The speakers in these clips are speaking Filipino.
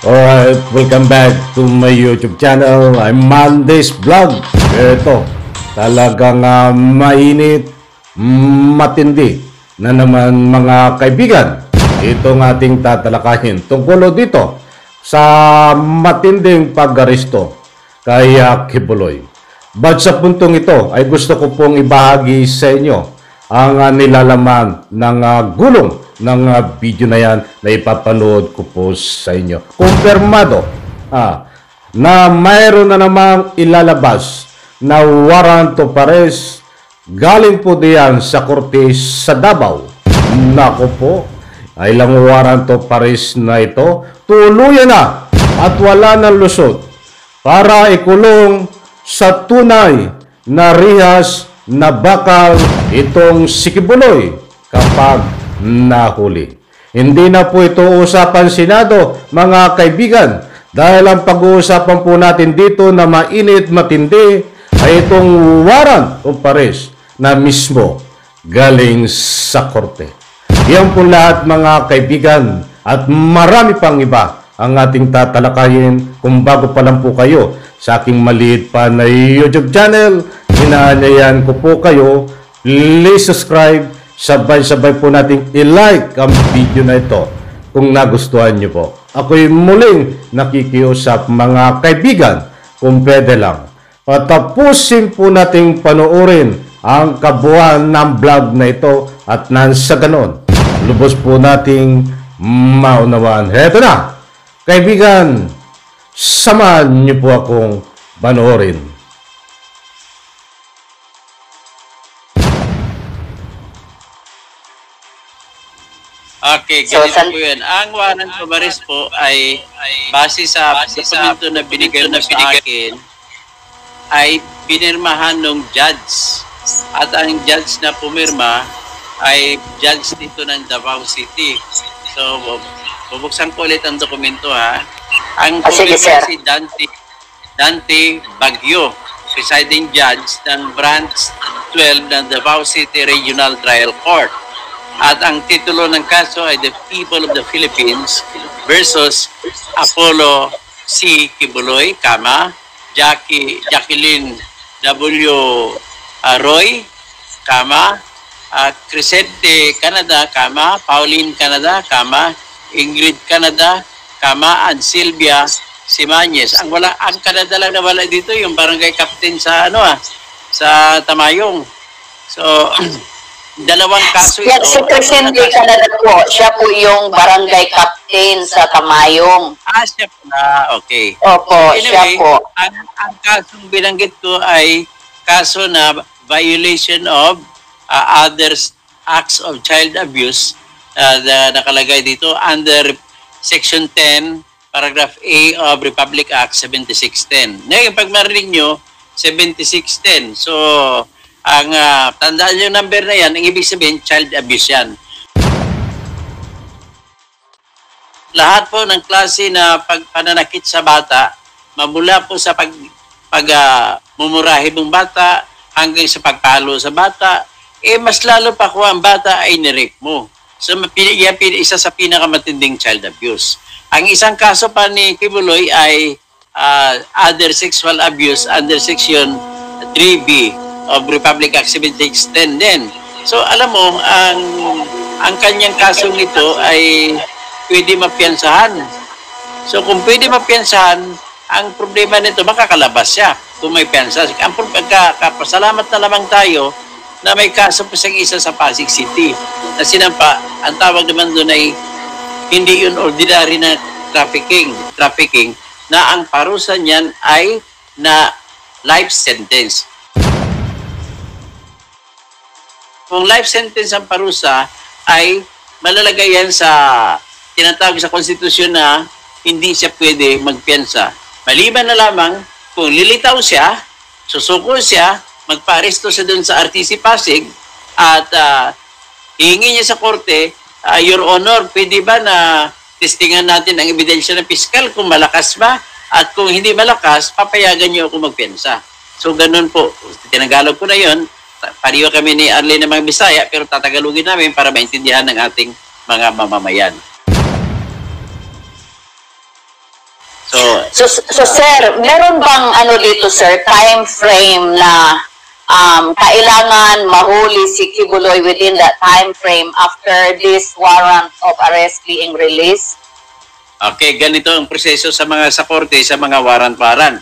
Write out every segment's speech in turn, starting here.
Alright, welcome back to my YouTube channel. I'm Mondays Vlog. Ito, talagang mainit, matindi na naman mga kaibigan. Itong ating tatalakayin tungkol dito sa matinding pag-aresto kay Kibuloy. But sa puntong ito ay gusto ko pong ibahagi sa inyo ang nilalaman ng gulong ng video na yan na ipapanood ko po sa inyo. Kumpirmado na mayroon na namang ilalabas na warrant of arrest galing po diyan sa korte sa Davao. Nako po, ay lang warrant of arrest na ito tuluyan na at wala ng lusot para ikulong sa tunay na rihas na bakal itong si Kibuloy kapag nahuli. Hindi na po ito usapan Senado, mga kaibigan, dahil ang pag-uusapan po natin dito na mainit matindi ay itong warrant of arrest na mismo galing sa korte. Yan po lahat, mga kaibigan, at marami pang iba ang ating tatalakayin. Kung bago pa lang po kayo sa aking maliit pa na YouTube channel, inaanyayan ko po kayo, please subscribe, sabay-sabay po nating i-like ang video na ito kung nagustuhan nyo po. Ako'y muling nakikiusap, mga kaibigan, kung pwede lang, patapusin po nating panoorin ang kabuuan ng vlog na ito at nang sa ganon, lubos po nating maunawaan. Heto na, kaibigan, samahan nyo po akong panoorin. Okay, ganito po yun. Ang warrant of arrest po ay base sa dokumento na binigay mo sa akin ay pinirmahan ng judge. At ang judge na pumirma ay judge dito ng Davao City. So, bubuksan ko ulit ang dokumento ha. Ang pumirma si Dante Bagyo, presiding judge ng Branch 12 ng Davao City Regional Trial Court. At ang titulo ng kaso ay The People of the Philippines versus Apollo C. Kibuloy, Jacqueline W. Roy, Crescente Canada, Pauline Canada, Ingrid Canada, and Sylvia Simanes. Ang Canada lang na wala dito yung barangay captain sa sa Tamayong. So dalawang kaso ito. Si Crescente Canada po, siya po yung barangay captain sa Tamayong. Siya po na, okay. Opo, anyway, siya po. Ang kasong binanggit ko ay kaso na violation of others acts of child abuse na nakalagay dito under Section 10, Paragraph A of Republic Act 7610. Ngayon, pag marinig nyo, 7610. So, ang tandaan yung number na yan, ang ibig sabihin, child abuse yan. Lahat po ng klase na pananakit sa bata, mamula po sa mumurahi ng bata, hanggang sa pagpalo sa bata, mas lalo pa kung ang bata ay nirape mo. So, isa sa pinakamatinding child abuse. Ang isang kaso pa ni Kibuloy ay other sexual abuse under Section 3B of Republic Act 7610 din. So, alam mo, ang kanyang kasong nito ay pwede mapiyansahan. So, kung pwede mapiyansahan, ang problema nito, makakalabas siya kung may piyansa. Pasalamat na lamang tayo na may kaso po siyang isa sa Pasig City na sinampa. Ang tawag naman doon ay hindi yun ordinary na trafficking na ang parusa niyan ay na life sentence. Kung life sentence ang parusa ay malalagay yan sa tinatawag sa konstitusyon na hindi siya pwede magpiyansa. Maliban na lamang kung lilitaw siya, susuko siya, magpa-aresto siya doon sa RTC Pasig at hihingi niya sa korte, Your Honor, pwede ba na testingan natin ang ebidensya ng piskal kung malakas ba? At kung hindi malakas, papayagan niyo ako magpiyansa. So ganun po. Tinagalog ko na yon. Pariyo kami ni Arlene ng mga Bisaya, pero tatagalugin namin para maintindihan ng ating mga mamamayan. So sir, meron bang ano dito sir, time frame na kailangan mahuli si Kibuloy within that time frame after this warrant of arrest being released? Okay, ganito ang proseso sa korte, sa mga warrant-warrant.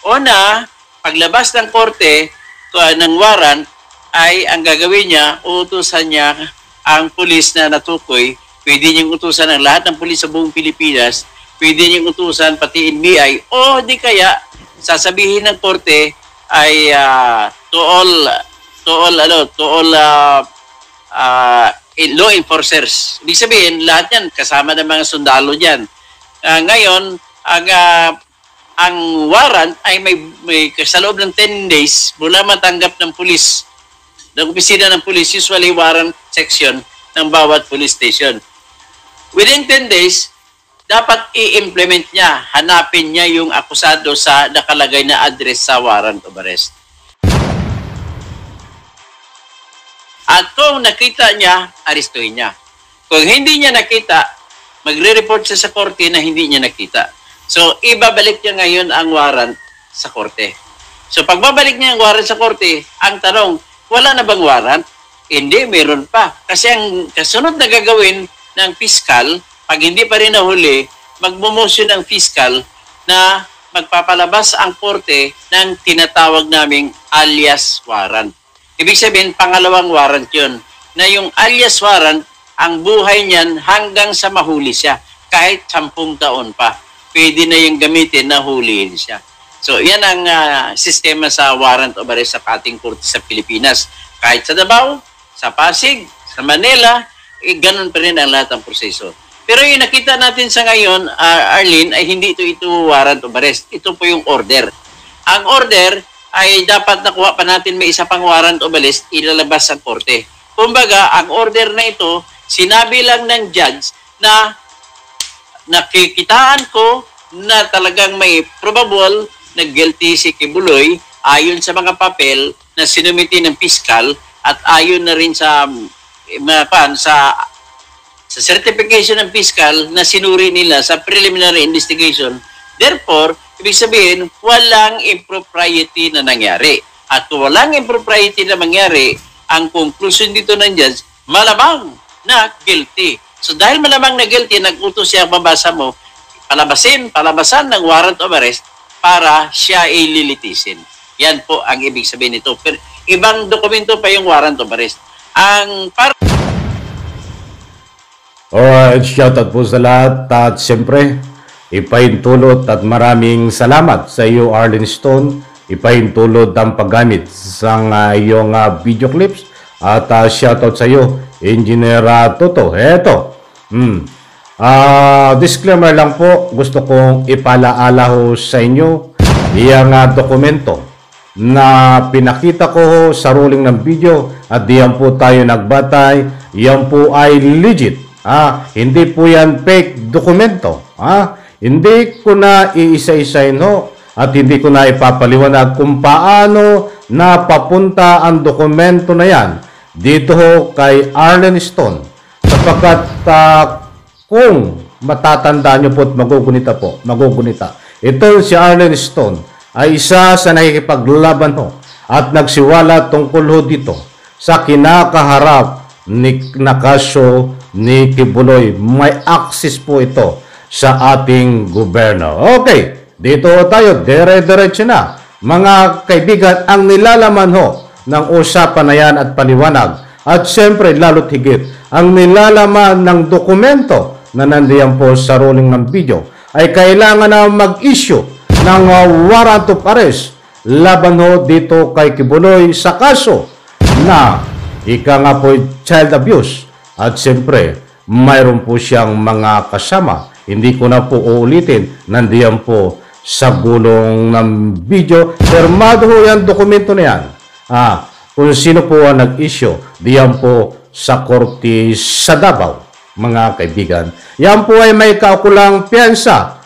Una, paglabas ng korte ng warrant, ay ang gagawin niya, uutusan niya ang pulis na natukoy. Pwede niyang utusan ang lahat ng pulis sa buong Pilipinas. Pwede niyang utusan pati NBI. O di kaya, sasabihin ng korte ay to all law enforcers. Ibig sabihin, lahat yan, kasama ng mga sundalo dyan. Ngayon, ang warrant ay may sa loob ng 10 days mula matanggap ng pulis, ng opisina ng pulis, usually warrant section ng bawat police station. Within 10 days, dapat i-implement niya, hanapin niya yung akusado sa nakalagay na address sa warrant of arrest. At kung nakita niya, arestuhin niya. Kung hindi niya nakita, magre-report siya sa korte na hindi niya nakita. So, ibabalik niya ngayon ang warrant sa korte. So, pagbabalik niya ang warrant sa korte, ang tanong, wala na bang warrant? Hindi, meron pa. Kasi ang kasunod na gagawin ng piskal, pag hindi pa rin nahuli, magmumosyon ang piskal na magpapalabas ang korte ng tinatawag naming alias warrant. Ibig sabihin, pangalawang warrant yun. Na yung alias warrant, ang buhay niyan hanggang sa mahuli siya. Kahit 10 taon pa, pwede na yung gamitin na huliin siya. So, yan ang sistema sa warrant of arrest sa ating korte sa Pilipinas. Kahit sa Davao, sa Pasig, sa Manila, ganun pa rin ang lahat ng proseso. Pero yung nakita natin sa ngayon, Arlene, ay hindi ito warrant of arrest. Ito po yung order. Ang order ay dapat nakuha pa natin may isa pang warrant of arrest, ilalabas sa korte. Kumbaga, ang order na ito, sinabi lang ng judge na nakikitaan ko na talagang may probable na guilty si Kibuloy ayon sa mga papel na sinumiti ng piskal at ayon na rin sa certification ng piskal na sinuri nila sa preliminary investigation. Therefore, ibig sabihin, walang impropriety na nangyari. At kung walang impropriety na nangyari, ang conclusion dito ng judge, malamang na guilty. So dahil malamang na guilty, nag-utos siya, babasa mo, palabasan ng warrant of arrest para siya ililitisin. Yan po ang ibig sabihin nito. Pero ibang dokumento pa yung warrant of arrest. Alright, shoutout po sa lahat at siyempre, ipahintulot at maraming salamat sa iyo, Arlene Stone. Ipahintulot ang paggamit sa iyong video clips at shoutout sa iyo, Engineer Toto. Eto, disclaimer lang po, gusto kong ipalaala ho sa inyo iyang dokumento na pinakita ko sa ruling ng video at diyan po tayo nagbatay. Yan po ay legit. Hindi po yan fake dokumento. Hindi ko na iisa-isahin ho at hindi ko na ipapaliwanag kung paano napapunta ang dokumento na yan dito ho kay Arlene Stone. Sapagkat kung matatanda nyo po at magugunita. Ito si Arlene Stone ay isa sa nakikipaglaban ho at nagsiwala tungkol ho dito sa kinakaharap na kaso ni Kibuloy. May access po ito sa ating gobyerno. Okay, dito tayo, dire-diretso na. Mga kaibigan, ang nilalaman ho ng usapan na yan at paliwanag. At siyempre, lalo't higit, ang nilalaman ng dokumento na nandiyan po sa ruling ng video ay kailangan na mag-issue ng warrant of arrest laban ho dito kay Kibuloy sa kaso na ika nga po child abuse. At siyempre, mayroon po siyang mga kasama. Hindi ko na po uulitin. Nandiyan po sa gulong ng video. Firmado ho yan, dokumento na yan. Kung sino po ang nag-issue, diyan po sa korte sa Davao, mga kaibigan. Yan po ay may kaukulang piyansa.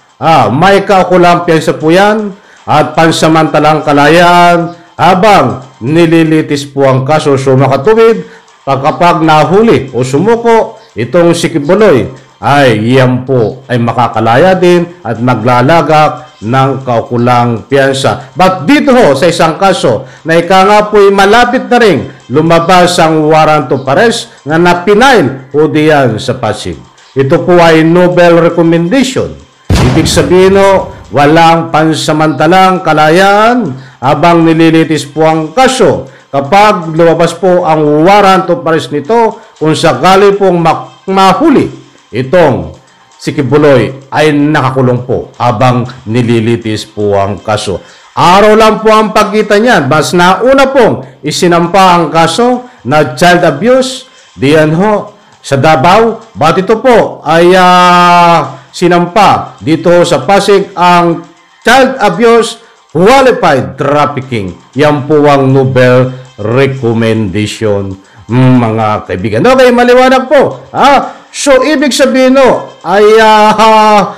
May kaukulang piyansa po yan at pansamantalang kalayaan habang nililitis po ang kaso. So makatuwid, kapag nahuli o sumuko itong si Kibuloy, ay yan po ay makakalaya din at maglalagak ng kaukulang piyansa. But dito ho, sa isang kaso na ika nga po'y malapit na rin lumabas ang warrant of arrest na napinail o diyan sa Pasig. Ito po ay Nobel recommendation. Ibig sabihin ho, walang pansamantalang kalayaan habang nililitis po ang kaso. Kapag lumabas po ang warrant of arrest nito, kung sakali pong mahuli itong si Kibuloy ay nakakulong po habang nililitis po ang kaso. Araw lang po ang pagitan niyan. Mas nauna pong isinampa ang kaso na child abuse diyan ho sa Davao. But ito po ay sinampa dito sa Pasig ang child abuse qualified trafficking. Yan po ang Nobel recommendation, mga kaibigan. Okay, maliwanag po. So, ibig sabihin no, ay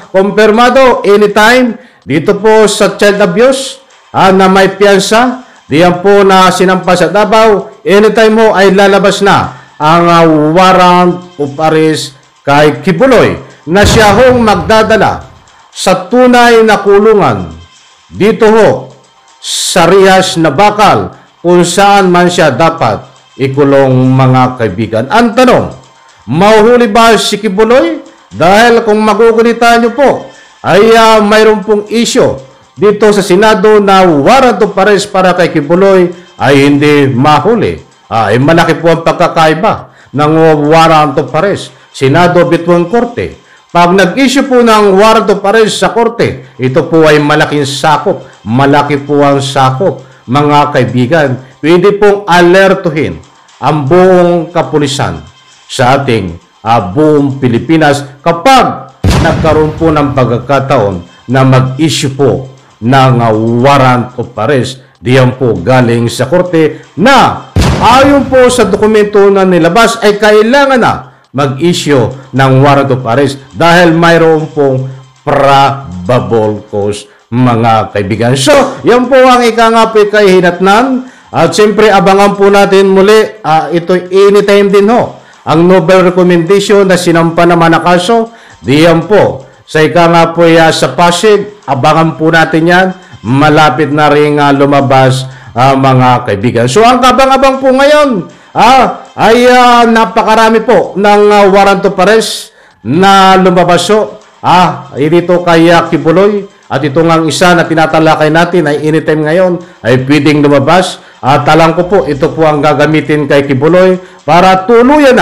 kumpirmado anytime dito po sa child abuse na may piyansa, diyan po na sinampa sa Davao, anytime mo ay lalabas na ang warrant of arrest kay Kibuloy na siya hong magdadala sa tunay na kulungan dito ho sa Rihas na Bakal kung saan man siya dapat ikulong, mga kaibigan. Ang tanong, mahuhuli ba si Kibuloy? Dahil kung magugunita nyo po, ay mayroon pong issue dito sa Senado na warrant of arrest para kay Kibuloy ay hindi mahuli. Ay malaki po ang pagkakaiba ng warrant of arrest. Senado bitwang korte. Pag nag-issue po ng warrant of arrest sa korte, ito po ay malaking sakop. Malaki po ang sakop, mga kaibigan. Pwede pong alertuhin ang buong kapulisan sa ating buong Pilipinas kapag nagkaroon po ng pagkakataon na mag-issue po ng warrant of arrest. Diyan po galing sa korte na ayon po sa dokumento na nilabas ay kailangan na mag-issue ng warrant of arrest dahil mayroon pong probable cause, mga kaibigan. So, yan po ang ika nga po kay hinatnan. At siyempre, abangan po natin muli. Ito anytime din ho. Ang Nobel recommendation na sinampa naman na kaso, diyan po. Sa ika nga po sa Pasig, abangan po natin yan. Malapit na rin lumabas, mga kaibigan. So, ang kabang-abang po ngayon, ay napakarami po ng warrant of arrest na lumabas ho. Dito kay Kibuloy. At ito nga isa na tinatalakay natin ay anytime ngayon ay pwedeng lumabas. At alam ko po, ito po ang gagamitin kay Kibuloy para tuluyan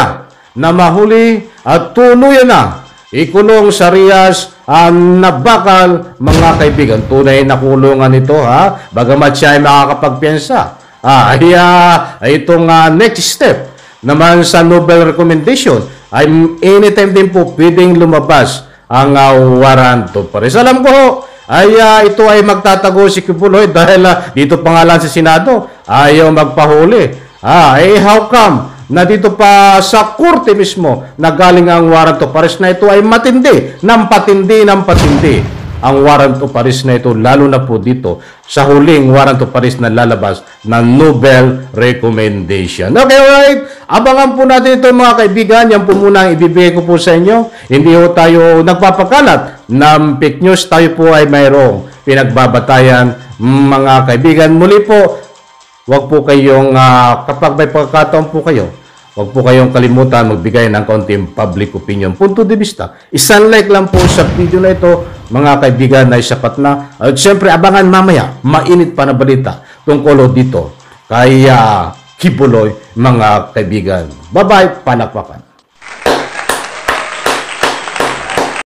na mahuli at tuluyan na ikulong sa Rihas na Bakal, mga kaibigan. Tunay na kulungan ito, bagamat siya ay makakapagpiyansa. Itong next step naman sa Nobel recommendation ay anytime din po pwedeng lumabas ang warrant of arrest. Alam ko ay ito ay magtatago si Kibuloy dahil dito pa nga lang sa Senado ayaw magpahuli. How come na dito pa sa korte mismo na galing ang warrant of arrest na ito ay matindi ng patindi ang warrant of arrest na ito, lalo na po dito sa huling warrant of arrest na lalabas na Nobel recommendation. Okay, alright. Abangan po natin ito, mga kaibigan. Yan po muna ang ibibigay ko po sa inyo. Hindi po tayo nagpapakalat ng fake news. Tayo po ay mayroong pinagbabatayan, mga kaibigan. Muli po, wag po kayong, kapag may pagkakataon po kayo, wag po kayong kalimutan magbigay ng kaunting public opinion. Punto de vista. Isang like lang po sa video na ito, mga kaibigan, ay sapat na. At siyempre, abangan mamaya, mainit pa na balita tungkol dito kay Kibuloy, mga kaibigan. Bye-bye, palakpakan.